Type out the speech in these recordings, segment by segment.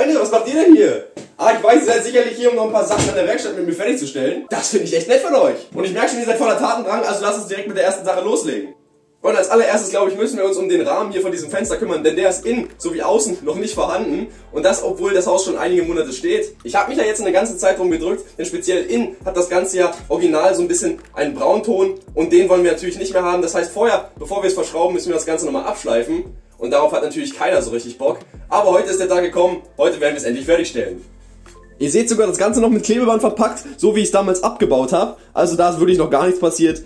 Freunde, was macht ihr denn hier? Ah, ich weiß, ihr seid sicherlich hier, um noch ein paar Sachen in der Werkstatt mit mir fertigzustellen. Das finde ich echt nett von euch. Und ich merke schon, ihr seid voller Tatendrang, also lasst uns direkt mit der ersten Sache loslegen. Und als allererstes, glaube ich, müssen wir uns um den Rahmen hier von diesem Fenster kümmern, denn der ist innen sowie außen noch nicht vorhanden. Und das, obwohl das Haus schon einige Monate steht. Ich habe mich ja jetzt eine ganze Zeit drum gedrückt, denn speziell innen hat das Ganze ja original so ein bisschen einen Braunton. Und den wollen wir natürlich nicht mehr haben. Das heißt, vorher, bevor wir es verschrauben, müssen wir das Ganze nochmal abschleifen. Und darauf hat natürlich keiner so richtig Bock. Aber heute ist der Tag gekommen, heute werden wir es endlich fertigstellen. Ihr seht sogar das Ganze noch mit Klebeband verpackt, so wie ich es damals abgebaut habe. Also da ist wirklich noch gar nichts passiert.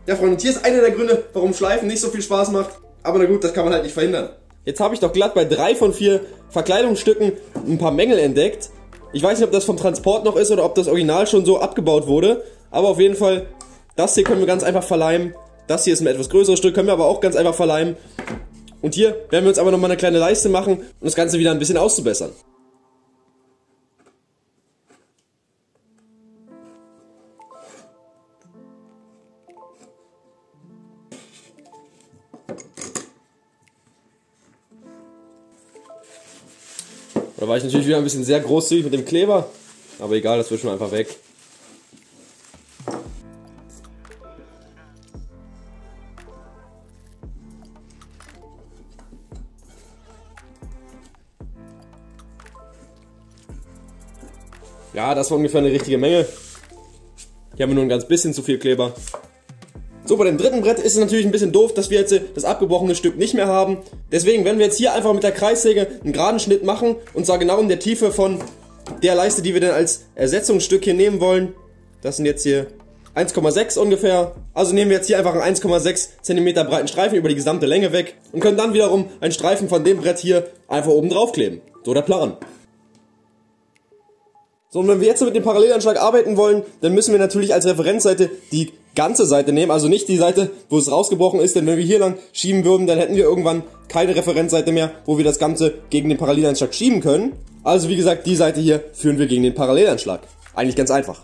Ja, Freunde, und hier ist einer der Gründe, warum Schleifen nicht so viel Spaß macht. Aber na gut, das kann man halt nicht verhindern. Jetzt habe ich doch glatt bei 3 von 4 Verkleidungsstücken ein paar Mängel entdeckt. Ich weiß nicht, ob das vom Transport noch ist oder ob das Original schon so abgebaut wurde. Aber auf jeden Fall, das hier können wir ganz einfach verleimen. Das hier ist ein etwas größeres Stück, können wir aber auch ganz einfach verleimen. Und hier werden wir uns aber nochmal eine kleine Leiste machen, um das Ganze wieder ein bisschen auszubessern. Da war ich natürlich wieder ein bisschen sehr großzügig mit dem Kleber, aber egal, das wird schon einfach weg. Ja, das war ungefähr eine richtige Menge. Hier haben wir nur ein ganz bisschen zu viel Kleber. So, bei dem dritten Brett ist es natürlich ein bisschen doof, dass wir jetzt das abgebrochene Stück nicht mehr haben. Deswegen werden wir jetzt hier einfach mit der Kreissäge einen geraden Schnitt machen, und zwar genau in der Tiefe von der Leiste, die wir dann als Ersetzungsstück hier nehmen wollen. Das sind jetzt hier 1,6 ungefähr. Also nehmen wir jetzt hier einfach einen 1,6 cm breiten Streifen über die gesamte Länge weg und können dann wiederum einen Streifen von dem Brett hier einfach oben drauf kleben. So der Plan. So, und wenn wir jetzt mit dem Parallelanschlag arbeiten wollen, dann müssen wir natürlich als Referenzseite die ganze Seite nehmen, also nicht die Seite, wo es rausgebrochen ist, denn wenn wir hier lang schieben würden, dann hätten wir irgendwann keine Referenzseite mehr, wo wir das Ganze gegen den Parallelanschlag schieben können. Also wie gesagt, die Seite hier führen wir gegen den Parallelanschlag. Eigentlich ganz einfach.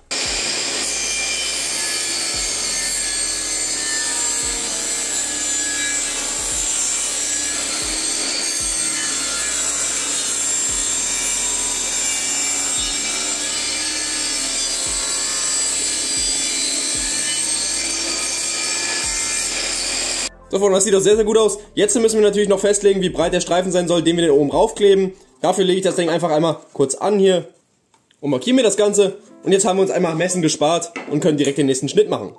So, Freunde, das sieht doch sehr, sehr gut aus. Jetzt müssen wir natürlich noch festlegen, wie breit der Streifen sein soll, den wir den oben raufkleben. Dafür lege ich das Ding einfach einmal kurz an hier und markiere mir das Ganze. Und jetzt haben wir uns einmal Messen gespart und können direkt den nächsten Schnitt machen.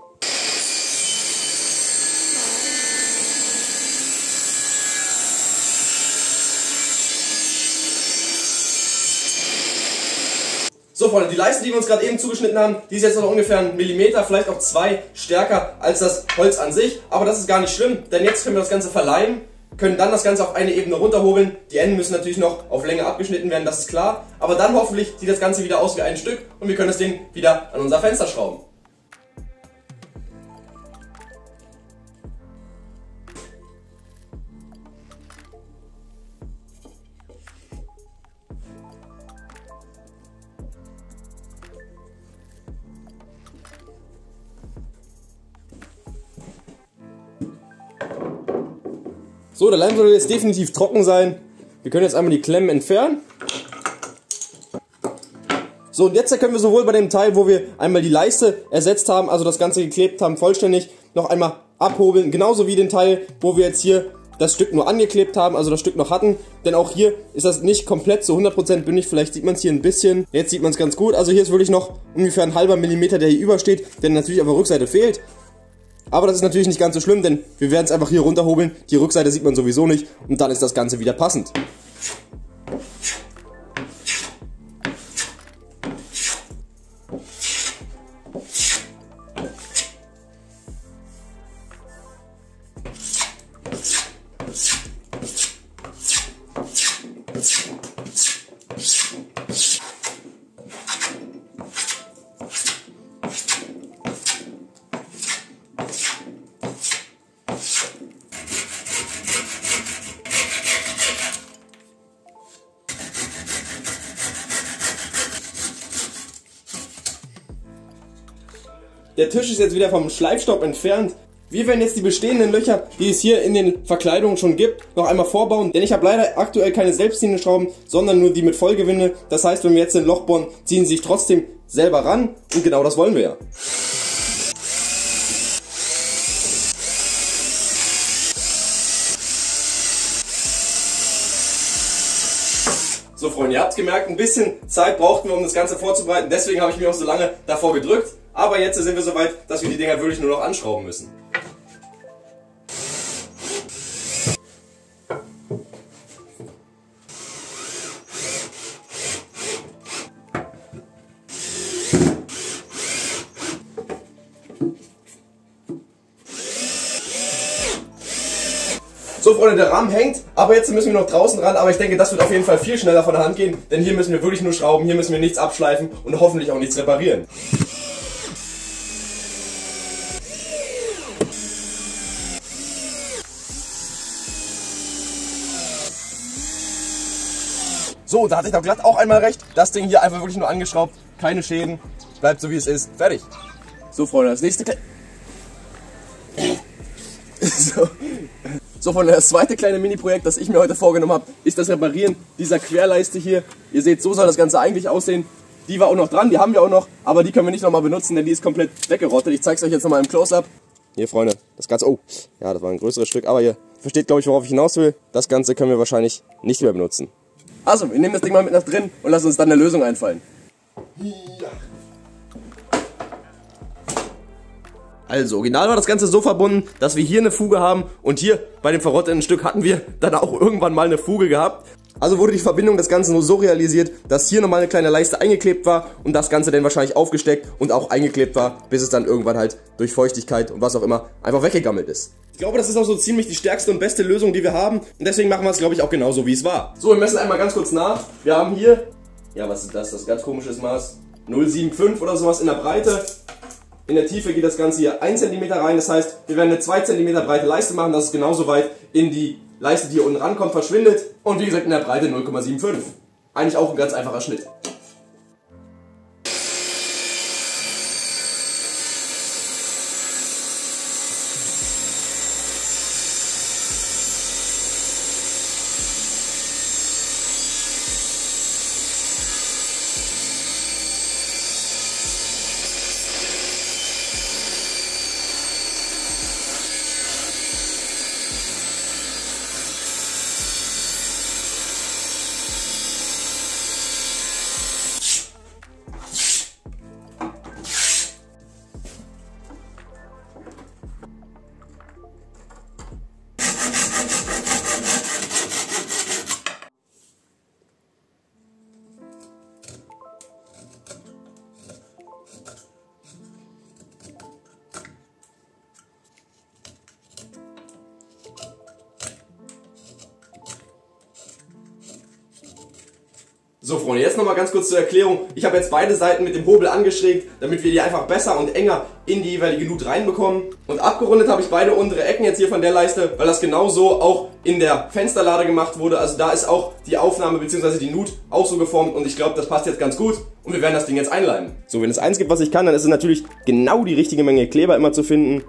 So, Freunde, die Leiste, die wir uns gerade eben zugeschnitten haben, die ist jetzt noch ungefähr 1 mm, vielleicht auch 2 stärker als das Holz an sich. Aber das ist gar nicht schlimm, denn jetzt können wir das Ganze verleimen, können dann das Ganze auf eine Ebene runterhobeln. Die Enden müssen natürlich noch auf Länge abgeschnitten werden, das ist klar. Aber dann hoffentlich sieht das Ganze wieder aus wie ein Stück und wir können das Ding wieder an unser Fenster schrauben. So, der Leim soll jetzt definitiv trocken sein. Wir können jetzt einmal die Klemmen entfernen. So, und jetzt können wir sowohl bei dem Teil, wo wir einmal die Leiste ersetzt haben, also das Ganze geklebt haben, vollständig, noch einmal abhobeln. Genauso wie den Teil, wo wir jetzt hier das Stück nur angeklebt haben, also das Stück noch hatten. Denn auch hier ist das nicht komplett zu 100% bündig, vielleicht sieht man es hier ein bisschen. Jetzt sieht man es ganz gut, also hier ist wirklich noch ungefähr ein halber Millimeter, der hier übersteht, der natürlich auf der Rückseite fehlt. Aber das ist natürlich nicht ganz so schlimm, denn wir werden es einfach hier runterhobeln. Die Rückseite sieht man sowieso nicht und dann ist das Ganze wieder passend. der Tisch ist jetzt wieder vom Schleifstopp entfernt. Wir werden jetzt die bestehenden Löcher, die es hier in den Verkleidungen schon gibt, noch einmal vorbauen. Denn ich habe leider aktuell keine selbstziehenden Schrauben, sondern nur die mit Vollgewinde. Das heißt, wenn wir jetzt ein Loch bohren, ziehen sie sich trotzdem selber ran. Und genau das wollen wir ja. So Freunde, ihr habt gemerkt, ein bisschen Zeit brauchten wir, um das Ganze vorzubereiten. Deswegen habe ich mich auch so lange davor gedrückt. Aber jetzt sind wir soweit, dass wir die Dinger wirklich nur noch anschrauben müssen. So Freunde, der Rahmen hängt, aber jetzt müssen wir noch draußen ran, aber ich denke, das wird auf jeden Fall viel schneller von der Hand gehen, denn hier müssen wir wirklich nur schrauben, hier müssen wir nichts abschleifen und hoffentlich auch nichts reparieren. So, da hatte ich doch glatt auch einmal recht, das Ding hier einfach wirklich nur angeschraubt, keine Schäden, bleibt so wie es ist, fertig. So Freunde, das nächste So, Freunde, das zweite kleine Mini-Projekt, das ich mir heute vorgenommen habe, ist das Reparieren dieser Querleiste hier. Ihr seht, so soll das Ganze eigentlich aussehen. Die war auch noch dran, die haben wir auch noch, aber die können wir nicht nochmal benutzen, denn die ist komplett weggerottet. Ich zeige es euch jetzt nochmal im Close-Up. Hier, Freunde, das Ganze, oh, ja, das war ein größeres Stück, aber ihr versteht, glaube ich, worauf ich hinaus will. Das Ganze können wir wahrscheinlich nicht mehr benutzen. Also, wir nehmen das Ding mal mit nach drin und lassen uns dann eine Lösung einfallen. Ja. Also, original war das Ganze so verbunden, dass wir hier eine Fuge haben und hier bei dem verrotteten Stück hatten wir dann auch irgendwann mal eine Fuge gehabt. Also wurde die Verbindung des Ganzen nur so realisiert, dass hier nochmal eine kleine Leiste eingeklebt war und das Ganze dann wahrscheinlich aufgesteckt und auch eingeklebt war, bis es dann irgendwann halt durch Feuchtigkeit und was auch immer einfach weggegammelt ist. Ich glaube, das ist auch so ziemlich die stärkste und beste Lösung, die wir haben und deswegen machen wir es, glaube ich, auch genauso, wie es war. So, wir messen einmal ganz kurz nach. Wir haben hier, ja, was ist das? Das ist ganz komisches Maß. 0,75 oder sowas in der Breite. In der Tiefe geht das Ganze hier 1 cm rein, das heißt, wir werden eine 2 cm breite Leiste machen, dass es genauso weit in die Leiste, die hier unten rankommt, verschwindet. Und wie gesagt, in der Breite 0,75. Eigentlich auch ein ganz einfacher Schnitt. So Freunde, jetzt nochmal ganz kurz zur Erklärung. Ich habe jetzt beide Seiten mit dem Hobel angeschrägt, damit wir die einfach besser und enger in die jeweilige Nut reinbekommen. Und abgerundet habe ich beide untere Ecken jetzt hier von der Leiste, weil das genauso auch in der Fensterlade gemacht wurde. Also da ist auch die Aufnahme bzw. die Nut auch so geformt und ich glaube, das passt jetzt ganz gut. Und wir werden das Ding jetzt einleimen. So, wenn es eins gibt, was ich kann, dann ist es natürlich genau die richtige Menge Kleber immer zu finden.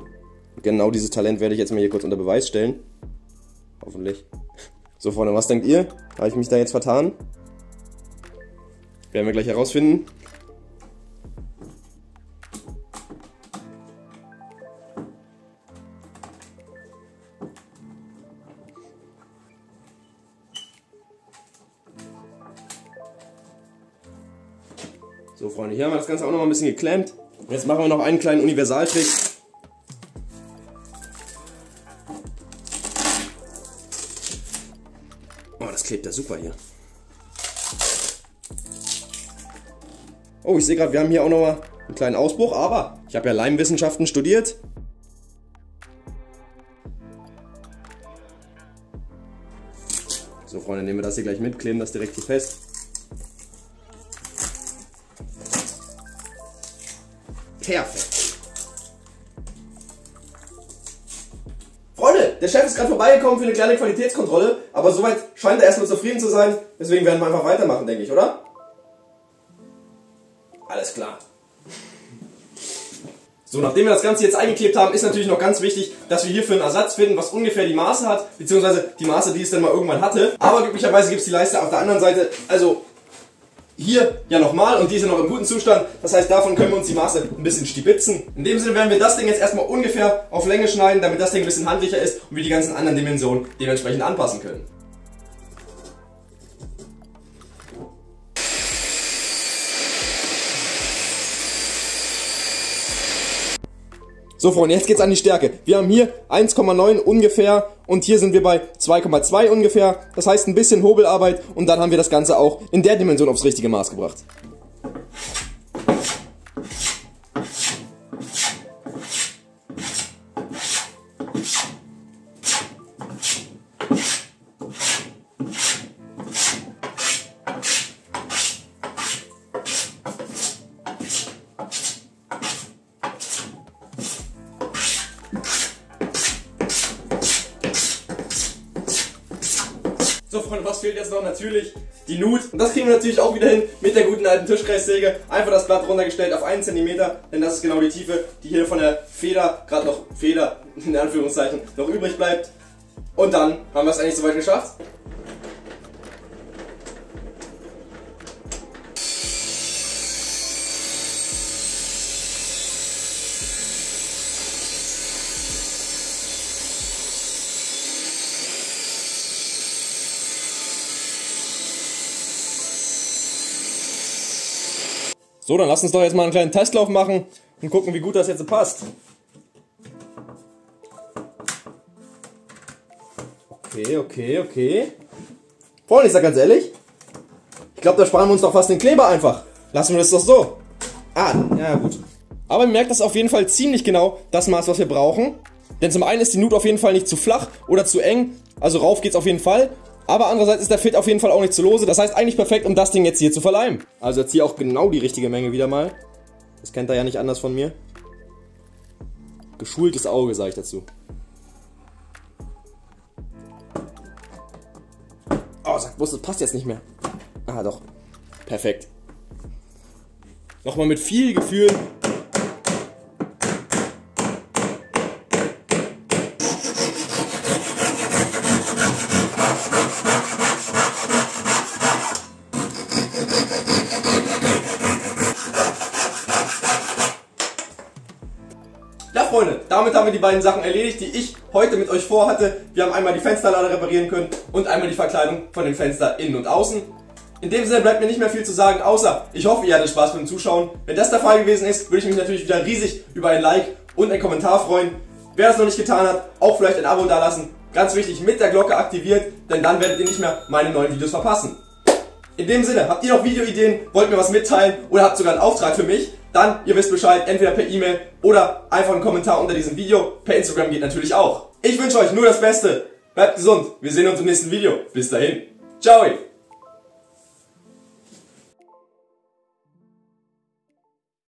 Genau dieses Talent werde ich jetzt mal hier kurz unter Beweis stellen. Hoffentlich. So Freunde, was denkt ihr? Habe ich mich da jetzt vertan? Werden wir gleich herausfinden. So Freunde, hier haben wir das Ganze auch noch mal ein bisschen geklemmt. Und jetzt machen wir noch einen kleinen Universaltrick. Oh, das klebt ja super hier. Oh, ich sehe gerade, wir haben hier auch noch mal einen kleinen Ausbruch, aber ich habe ja Leimwissenschaften studiert. So Freunde, nehmen wir das hier gleich mit, kleben das direkt hier fest. Perfekt. Freunde, der Chef ist gerade vorbeigekommen für eine kleine Qualitätskontrolle, aber soweit scheint er erstmal zufrieden zu sein. Deswegen werden wir einfach weitermachen, denke ich, oder? Alles klar. So, nachdem wir das Ganze jetzt eingeklebt haben, ist natürlich noch ganz wichtig, dass wir hierfür einen Ersatz finden, was ungefähr die Maße hat, beziehungsweise die Maße, die es dann mal irgendwann hatte. Aber glücklicherweise gibt es die Leiste auf der anderen Seite, also hier ja nochmal, und die ist ja noch im guten Zustand. Das heißt, davon können wir uns die Maße ein bisschen stibitzen. In dem Sinne werden wir das Ding jetzt erstmal ungefähr auf Länge schneiden, damit das Ding ein bisschen handlicher ist und wir die ganzen anderen Dimensionen dementsprechend anpassen können. So Freunde, jetzt geht's an die Stärke. Wir haben hier 1,9 ungefähr und hier sind wir bei 2,2 ungefähr. Das heißt ein bisschen Hobelarbeit und dann haben wir das Ganze auch in der Dimension aufs richtige Maß gebracht. So Freunde, was fehlt jetzt noch? Natürlich die Nut. Und das kriegen wir natürlich auch wieder hin mit der guten alten Tischkreissäge. Einfach das Blatt runtergestellt auf 1 cm, denn das ist genau die Tiefe, die hier von der Feder, gerade noch Feder in Anführungszeichen, noch übrig bleibt. Und dann haben wir es eigentlich soweit geschafft. So, dann lass uns doch jetzt mal einen kleinen Testlauf machen und gucken, wie gut das jetzt passt. Okay. Freunde, ich sag ganz ehrlich, ich glaube, da sparen wir uns doch fast den Kleber einfach. Lassen wir das doch so. Ah, ja gut. Aber ihr merkt, das ist auf jeden Fall ziemlich genau das Maß, was wir brauchen. Denn zum einen ist die Nut auf jeden Fall nicht zu flach oder zu eng, also rauf geht's auf jeden Fall. Aber andererseits ist der Fit auf jeden Fall auch nicht zu lose. Das heißt eigentlich perfekt, um das Ding jetzt hier zu verleimen. Also jetzt hier auch genau die richtige Menge wieder mal. Das kennt ihr ja nicht anders von mir. Geschultes Auge, sage ich dazu. Oh, sag bloß, das passt jetzt nicht mehr. Ah, doch. Perfekt. Nochmal mit viel Gefühl. Ja Freunde, damit haben wir die beiden Sachen erledigt, die ich heute mit euch vorhatte. Wir haben einmal die Fensterlader reparieren können und einmal die Verkleidung von den Fenstern innen und außen. In dem Sinne bleibt mir nicht mehr viel zu sagen, außer ich hoffe, ihr hattet Spaß beim Zuschauen. Wenn das der Fall gewesen ist, würde ich mich natürlich wieder riesig über ein Like und einen Kommentar freuen. Wer das noch nicht getan hat, auch vielleicht ein Abo dalassen. Ganz wichtig, mit der Glocke aktiviert, denn dann werdet ihr nicht mehr meine neuen Videos verpassen. In dem Sinne, habt ihr noch Videoideen, wollt mir was mitteilen oder habt sogar einen Auftrag für mich? Dann, ihr wisst Bescheid, entweder per E-Mail oder einfach einen Kommentar unter diesem Video. Per Instagram geht natürlich auch. Ich wünsche euch nur das Beste. Bleibt gesund. Wir sehen uns im nächsten Video. Bis dahin. Ciao.